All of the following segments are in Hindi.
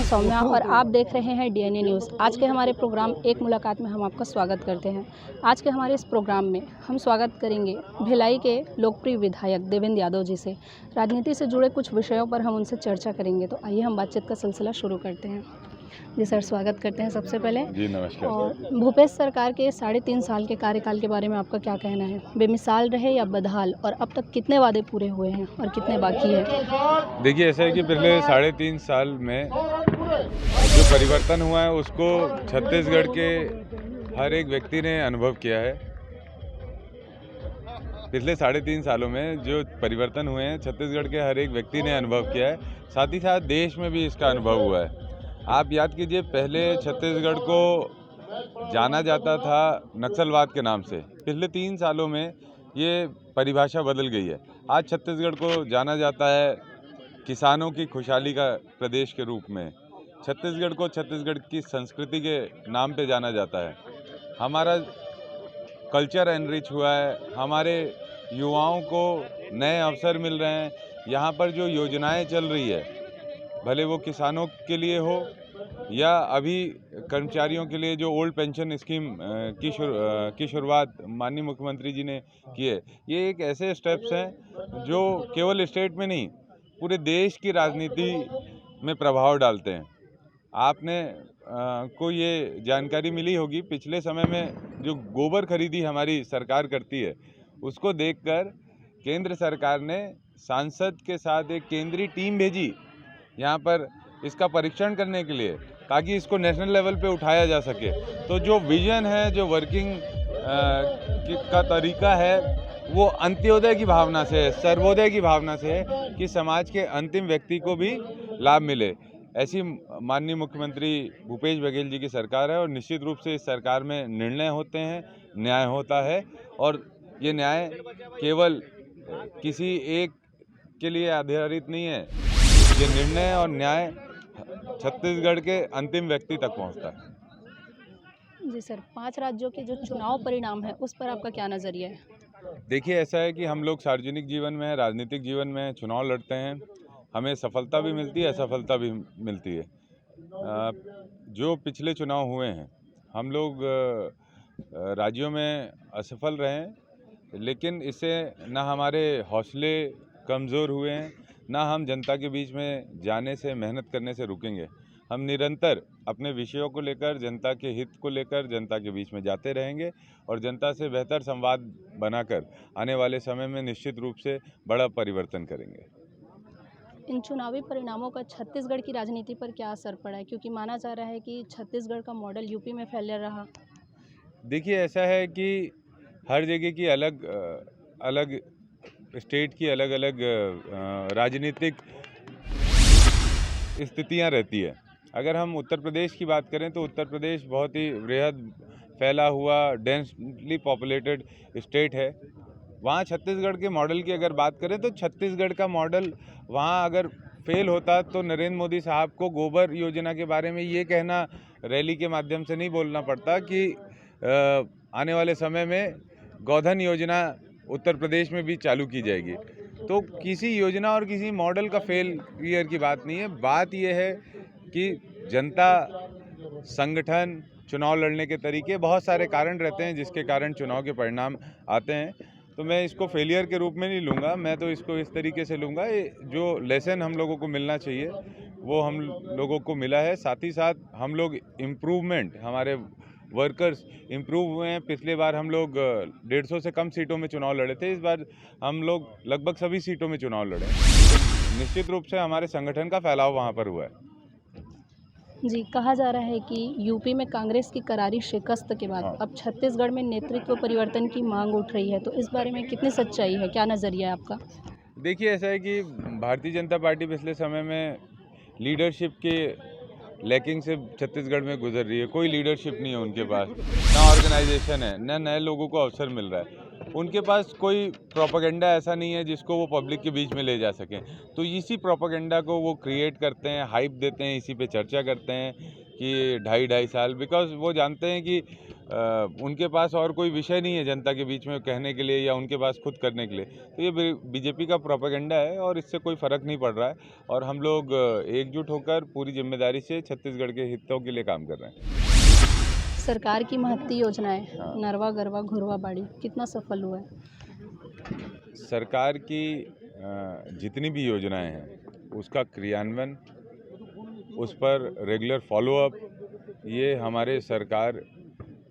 सौम्या और आप देख रहे हैं डीएनए न्यूज़। आज के हमारे प्रोग्राम एक मुलाकात में हम आपका स्वागत करते हैं। आज के हमारे इस प्रोग्राम में हम स्वागत करेंगे भिलाई के लोकप्रिय विधायक देवेंद्र यादव जी से। राजनीति से जुड़े कुछ विषयों पर हम उनसे चर्चा करेंगे। तो आइए हम बातचीत का सिलसिला शुरू करते हैं। जी सर, स्वागत करते हैं सबसे पहले। जी नमस्कार। और भूपेश सरकार के 3.5 साल के कार्यकाल के बारे में आपका क्या कहना है? बेमिसाल रहे या बदहाल, और अब तक कितने वादे पूरे हुए हैं और कितने बाकी हैं? देखिए, ऐसा है कि पिछले 3.5 साल में जो परिवर्तन हुआ है उसको छत्तीसगढ़ के हर एक व्यक्ति ने अनुभव किया है। पिछले 3.5 सालों में जो परिवर्तन हुए हैं छत्तीसगढ़ के हर एक व्यक्ति ने अनुभव किया है, साथ ही साथ देश में भी इसका अनुभव हुआ है। आप याद कीजिए, पहले छत्तीसगढ़ को जाना जाता था नक्सलवाद के नाम से। पिछले 3 सालों में ये परिभाषा बदल गई है। आज छत्तीसगढ़ को जाना जाता है किसानों की खुशहाली का प्रदेश के रूप में। छत्तीसगढ़ को छत्तीसगढ़ की संस्कृति के नाम पे जाना जाता है। हमारा कल्चर एनरिच हुआ है, हमारे युवाओं को नए अवसर मिल रहे हैं। यहाँ पर जो योजनाएं चल रही है, भले वो किसानों के लिए हो या अभी कर्मचारियों के लिए जो ओल्ड पेंशन स्कीम की शुरुआत माननीय मुख्यमंत्री जी ने की है, ये एक ऐसे स्टेप्स हैं जो केवल स्टेट में नहीं पूरे देश की राजनीति में प्रभाव डालते हैं। आपने को ये जानकारी मिली होगी, पिछले समय में जो गोबर खरीदी हमारी सरकार करती है उसको देखकर केंद्र सरकार ने सांसद के साथ एक केंद्रीय टीम भेजी यहाँ पर इसका परीक्षण करने के लिए, ताकि इसको नेशनल लेवल पे उठाया जा सके। तो जो विजन है, जो वर्किंग का तरीका है, वो अंत्योदय की भावना से है, सर्वोदय की भावना से है कि समाज के अंतिम व्यक्ति को भी लाभ मिले। ऐसी माननीय मुख्यमंत्री भूपेश बघेल जी की सरकार है और निश्चित रूप से इस सरकार में निर्णय होते हैं, न्याय होता है। और ये न्याय केवल किसी एक के लिए आधारित नहीं है, ये निर्णय और न्याय छत्तीसगढ़ के अंतिम व्यक्ति तक पहुंचता है। जी सर, 5 राज्यों के जो चुनाव परिणाम है उस पर आपका क्या नज़रिया है? देखिए, ऐसा है कि हम लोग सार्वजनिक जीवन में, राजनीतिक जीवन में चुनाव लड़ते हैं, हमें सफलता भी मिलती है, असफलता भी मिलती है। जो पिछले चुनाव हुए हैं, हम लोग राज्यों में असफल रहे हैं, लेकिन इससे ना हमारे हौसले कमज़ोर हुए हैं, ना हम जनता के बीच में जाने से, मेहनत करने से रुकेंगे। हम निरंतर अपने विषयों को लेकर, जनता के हित को लेकर जनता के बीच में जाते रहेंगे और जनता से बेहतर संवाद बनाकर आने वाले समय में निश्चित रूप से बड़ा परिवर्तन करेंगे। इन चुनावी परिणामों का छत्तीसगढ़ की राजनीति पर क्या असर पड़ा है? क्योंकि माना जा रहा है कि छत्तीसगढ़ का मॉडल यूपी में फेलियर रहा। देखिए, ऐसा है कि हर जगह की अलग स्टेट की अलग अलग राजनीतिक स्थितियां रहती है। अगर हम उत्तर प्रदेश की बात करें तो उत्तर प्रदेश बहुत ही वृहद, फैला हुआ, डेंसली पॉपुलेटेड स्टेट है। वहाँ छत्तीसगढ़ के मॉडल की अगर बात करें तो छत्तीसगढ़ का मॉडल वहाँ अगर फेल होता तो नरेंद्र मोदी साहब को गोबर योजना के बारे में ये कहना रैली के माध्यम से नहीं बोलना पड़ता कि आने वाले समय में गोधन योजना उत्तर प्रदेश में भी चालू की जाएगी। तो किसी योजना और किसी मॉडल का फेलियर की बात नहीं है। बात यह है कि जनता, संगठन, चुनाव लड़ने के तरीके, बहुत सारे कारण रहते हैं जिसके कारण चुनाव के परिणाम आते हैं। तो मैं इसको फेलियर के रूप में नहीं लूँगा, मैं तो इसको इस तरीके से लूँगा, जो लेसन हम लोगों को मिलना चाहिए वो हम लोगों को मिला है। साथ ही साथ हम लोग इम्प्रूवमेंट, हमारे वर्कर्स इम्प्रूव हुए हैं। पिछले बार हम लोग 150 से कम सीटों में चुनाव लड़े थे, इस बार हम लोग लगभग सभी सीटों में चुनाव लड़े। तो निश्चित रूप से हमारे संगठन का फैलाव वहाँ पर हुआ है। जी, कहा जा रहा है कि यूपी में कांग्रेस की करारी शिकस्त के बाद अब छत्तीसगढ़ में नेतृत्व परिवर्तन की मांग उठ रही है। तो इस बारे में कितनी सच्चाई है, क्या नज़रिया है आपका? देखिए, ऐसा है कि भारतीय जनता पार्टी पिछले समय में लीडरशिप के लैकिंग से छत्तीसगढ़ में गुजर रही है। कोई लीडरशिप नहीं है उनके पास, ना ऑर्गेनाइजेशन है, ना नए लोगों को अवसर मिल रहा है। उनके पास कोई प्रोपेगेंडा ऐसा नहीं है जिसको वो पब्लिक के बीच में ले जा सकें। तो इसी प्रोपेगेंडा को वो क्रिएट करते हैं, हाइप देते हैं, इसी पे चर्चा करते हैं कि 2.5 साल, बिकॉज वो जानते हैं कि उनके पास और कोई विषय नहीं है जनता के बीच में कहने के लिए या उनके पास खुद करने के लिए। तो ये बीजेपी का प्रोपेगेंडा है और इससे कोई फ़र्क नहीं पड़ रहा है और हम लोग एकजुट होकर पूरी जिम्मेदारी से छत्तीसगढ़ के हितों के लिए काम कर रहे हैं। सरकार की महत्ती योजनाएं नरवा गरवा घुरवा बाड़ी कितना सफल हुआ है? सरकार की जितनी भी योजनाएं हैं उसका क्रियान्वयन, उस पर रेगुलर फॉलोअप, ये हमारे सरकार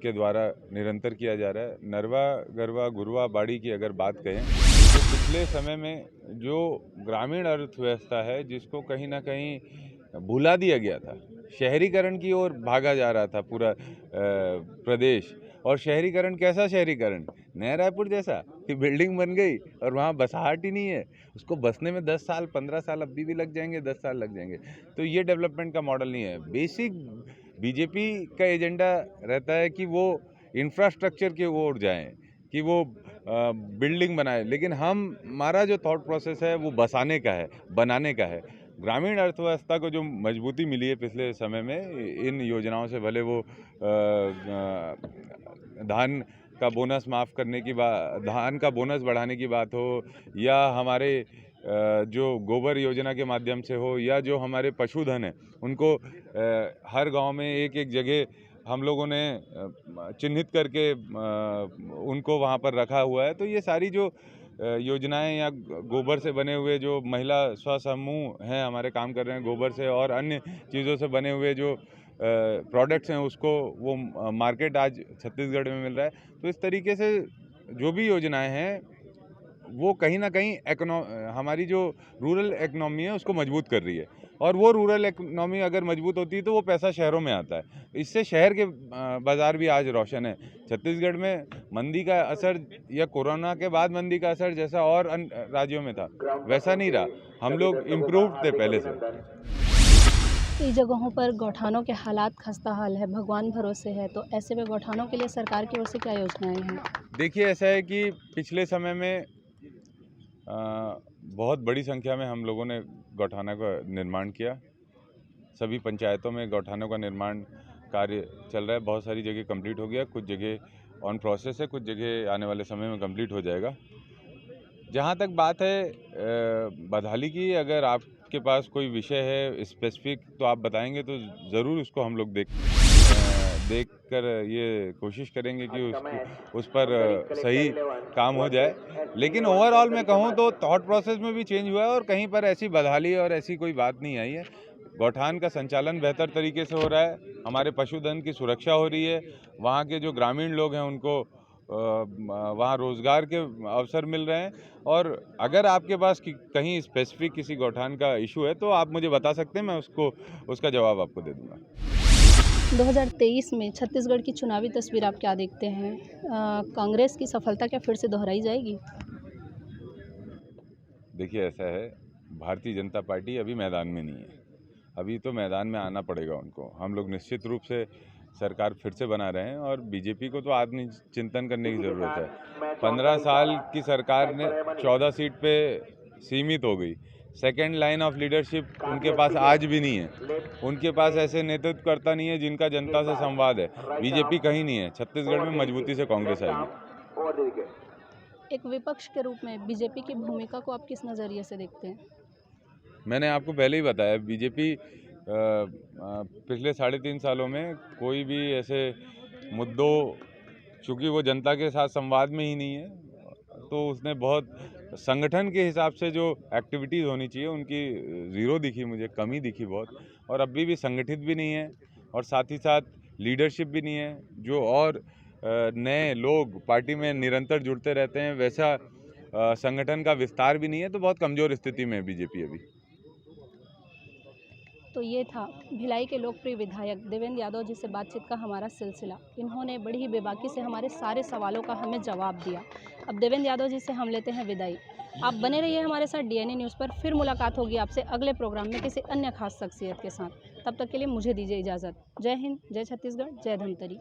के द्वारा निरंतर किया जा रहा है। नरवा गरवा घुरवा बाड़ी की अगर बात करें तो पिछले समय में जो ग्रामीण अर्थव्यवस्था है जिसको कहीं ना कहीं भुला दिया गया था, शहरीकरण की ओर भागा जा रहा था पूरा प्रदेश। और शहरीकरण कैसा शहरीकरण? नया रायपुर जैसा कि बिल्डिंग बन गई और वहाँ बसाहट ही नहीं है, उसको बसने में 10 साल 15 साल अभी भी लग जाएंगे, 10 साल लग जाएंगे। तो ये डेवलपमेंट का मॉडल नहीं है। बेसिक बीजेपी का एजेंडा रहता है कि वो इंफ्रास्ट्रक्चर की ओर जाएं, कि वो बिल्डिंग बनाए, लेकिन हमारा जो थॉट प्रोसेस है वो बसाने का है, बनाने का है। ग्रामीण अर्थव्यवस्था को जो मजबूती मिली है पिछले समय में इन योजनाओं से, भले वो धान का बोनस माफ़ करने की बात, धान का बोनस बढ़ाने की बात हो, या हमारे जो गोबर योजना के माध्यम से हो, या जो हमारे पशुधन हैं उनको हर गांव में एक एक जगह हम लोगों ने चिन्हित करके उनको वहां पर रखा हुआ है। तो ये सारी जो योजनाएं या गोबर से बने हुए जो महिला स्वसमूह हैं हमारे काम कर रहे हैं गोबर से, और अन्य चीज़ों से बने हुए जो प्रोडक्ट्स हैं उसको वो मार्केट आज छत्तीसगढ़ में मिल रहा है। तो इस तरीके से जो भी योजनाएं हैं वो कहीं ना कहीं हमारी जो रूरल इकनॉमी है उसको मजबूत कर रही है, और वो रूरल इकनॉमी अगर मजबूत होती है तो वो पैसा शहरों में आता है। इससे शहर के बाज़ार भी आज रोशन है। छत्तीसगढ़ में मंदी का असर या कोरोना के बाद मंदी का असर जैसा और अन्य राज्यों में था वैसा नहीं रहा, हम लोग इम्प्रूव्ड थे पहले से। कई जगहों पर गौठानों के हालात खस्ता हाल है, भगवान भरोसे है, तो ऐसे में गौठानों के लिए सरकार की ओर से क्या योजनाएं हैं? देखिए, ऐसा है कि पिछले समय में बहुत बड़ी संख्या में हम लोगों ने गौठानों का निर्माण किया। सभी पंचायतों में गौठानों का निर्माण कार्य चल रहा है। बहुत सारी जगह कंप्लीट हो गया, कुछ जगह ऑन प्रोसेस है, कुछ जगह आने वाले समय में कंप्लीट हो जाएगा। जहाँ तक बात है बदहाली की, अगर आपके पास कोई विषय है स्पेसिफिक तो आप बताएंगे तो ज़रूर उसको हम लोग देख कर ये कोशिश करेंगे कि उस पर सही काम हो जाए। लेकिन ओवरऑल मैं कहूँ तो थॉट प्रोसेस में भी चेंज हुआ है और कहीं पर ऐसी बदहाली और ऐसी कोई बात नहीं आई है। गौठान का संचालन बेहतर तरीके से हो रहा है, हमारे पशुधन की सुरक्षा हो रही है, वहाँ के जो ग्रामीण लोग हैं उनको वहाँ रोज़गार के अवसर मिल रहे हैं। और अगर आपके पास कहीं स्पेसिफिक किसी गौठान का इशू है तो आप मुझे बता सकते हैं, मैं उसका जवाब आपको दे दूँगा। 2023 में छत्तीसगढ़ की चुनावी तस्वीर आप क्या देखते हैं? कांग्रेस की सफलता क्या फिर से दोहराई जाएगी? देखिए, ऐसा है, भारतीय जनता पार्टी अभी मैदान में नहीं है, अभी तो मैदान में आना पड़ेगा उनको। हम लोग निश्चित रूप से सरकार फिर से बना रहे हैं और बीजेपी को तो आत्मचिंतन करने की ज़रूरत है। 15 साल की सरकार ने 14 सीट पे सीमित हो गई। सेकेंड लाइन ऑफ लीडरशिप उनके पास आज भी नहीं है। उनके पास ऐसे नेतृत्वकर्ता नहीं है जिनका जनता से संवाद है। बीजेपी कहीं नहीं है। छत्तीसगढ़ में मजबूती से कांग्रेस आएगी। एक विपक्ष के रूप में बीजेपी की भूमिका को आप किस नज़रिए से देखते हैं? मैंने आपको पहले ही बताया, बीजेपी पिछले 3.5 सालों में कोई भी ऐसे मुद्दों, चूँकि वो जनता के साथ संवाद में ही नहीं है, तो उसने बहुत संगठन के हिसाब से जो एक्टिविटीज़ होनी चाहिए उनकी ज़ीरो दिखी, मुझे कमी दिखी बहुत। और अभी भी संगठित भी नहीं है और साथ ही साथ लीडरशिप भी नहीं है। जो और नए लोग पार्टी में निरंतर जुड़ते रहते हैं वैसा संगठन का विस्तार भी नहीं है, तो बहुत कमज़ोर स्थिति में है बीजेपी अभी। तो ये था भिलाई के लोकप्रिय विधायक देवेंद्र यादव जी से बातचीत का हमारा सिलसिला। इन्होंने बड़ी ही बेबाकी से हमारे सारे सवालों का हमें जवाब दिया। अब देवेंद्र यादव जी से हम लेते हैं विदाई। आप बने रहिए हमारे साथ डीएनए न्यूज़ पर। फिर मुलाकात होगी आपसे अगले प्रोग्राम में किसी अन्य खास शख्सियत के साथ। तब तक के लिए मुझे दीजिए इजाज़त। जय हिंद, जय छत्तीसगढ़, जय धमतरी।